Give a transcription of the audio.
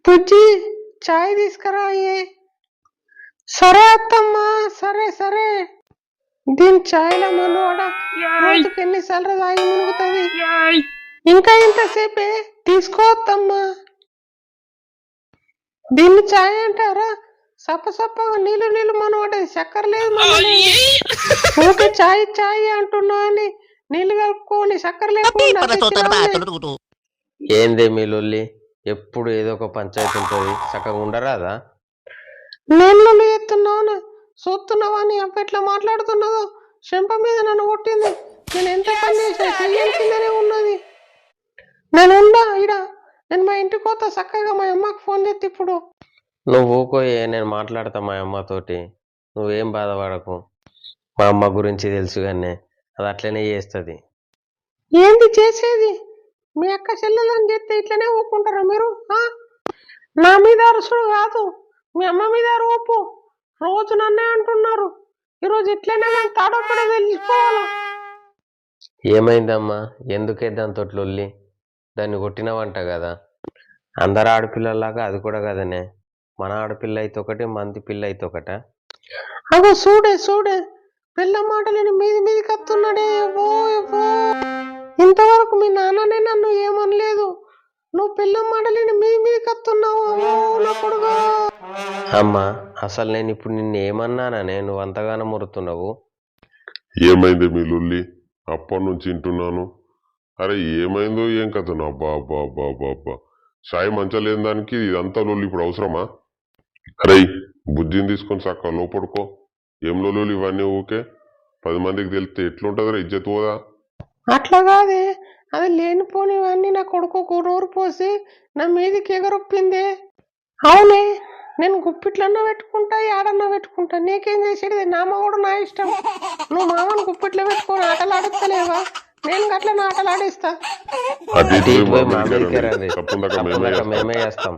బుజ్జి చాయ్ తీసుకురాయే. సరే అత్తమ్మా, సరే సరే. దీని చాయ్లో మనవాడ రోజుకి ఎన్నిసార్లు తాగి మునుగుతుంది. ఇంకా ఇంతసేపే తీసుకోవద్దమ్మా. దీన్ని చాయ్ అంటారా? సప్పసప్పగా నీళ్ళు నీళ్ళు మనవాడేది, చక్కెర లేదు ఊకే చాయ్ చాయ్ అంటున్నా అని నీళ్ళు కలుపుకొని చక్కెర లేకుండా. ఏందే మీ లొల్లి? ఎప్పుడు ఏదో ఒక పంచాయతీ ఉంటుంది, చక్కగా ఉండరాదా? నేను లొల్లి ఎత్తున్నావు, చూస్తున్నావా అని అప్ప ఎట్లా మాట్లాడుతున్నదో. చెంప మీద నన్ను కొట్టింది. నేను ఎంత పని చేసా చెయ్యని కిందనే ఉన్నది. నేను ఉండా ఇడ, నేను మా ఇంటికి పోతా చక్కగా. మా అమ్మకి ఫోన్ చేస్తే ఇప్పుడు. నువ్వు ఊకోయే, నేను మాట్లాడతా మా అమ్మతోటి. నువ్వేం బాధపడకు. మా అమ్మ గురించి తెలుసు కానీ అది అట్లనే చేస్తుంది. ఏంది చేసేది? మీ అక్క చెల్లెలని చేస్తే ఇట్లనే ఊపుకుంటారా మీరు? నా మీద అరుసుడు కాదు, మీ అమ్మ మీద ఊపు. రోజు నన్నే అంటున్నారు, ఈరోజు ఇట్లనే తాడొక్కడే తెలిసిపోవాలా. ఏమైందమ్మా? ఎందుకే దాంతో లొల్లి? దాన్ని కొట్టినవంట కదా. అందరు ఆడపిల్లలాగా అది కూడా కదనే. మన ఆడపిల్ల అయితే ఒకటి, మంది పిల్ల అయితే ఒకట. అగో చూడే చూడే, పిల్ల మాటలని మీది మీదికి వస్తున్నాడే. ఇంతవరకు మీ నాన్ననే నన్ను ఏమనలేదు, నువ్వు పిల్ల మాటలని మీది మీదికి వస్తున్నావు. అమ్మా, అసలు నేను ఇప్పుడు నిన్ను ఏమన్నాననే నువ్వు అంతగానో మురుతున్నావు? ఏమైంది మీ లొల్లి? అప్పటి నుంచి వింటున్నాను. అరే ఏమైందో ఏం కథను? అబ్బా అబ్బా అబ్బా అబ్బా అబ్బా, సాయి మంచలేని దానికి ఇదంతా లొల్లి ఇప్పుడు అవసరమా? అరే బుద్ధిని తీసుకొని చక్క లోపడుకో. ఏం లొల్లు ఇవన్నీ ఊకే 10 మందికి తెలిస్తే ఎట్లుంటదిరా, ఇజ్జత్ పోదా? అట్లా కాదే, అది లేనిపోనివన్నీ నా కొడుకు నోరు పోసి నా మీదికి ఎగరొప్పిందే. అవునే, నేను గుప్పిట్లన్నా పెట్టుకుంటా, ఏడన్నా పెట్టుకుంటా, నీకేం చేసేది? నా మగడు నా ఇష్టం. నువ్వు మామని గుప్పిట్లో పెట్టుకొని ఆటలు ఆడుతలేవా? నేను గట్ల ఆటలు ఆడిస్తా. అటు ఇటు పోయి మా మీదకే రండి, తప్పకుండా మేమే చేస్తాం.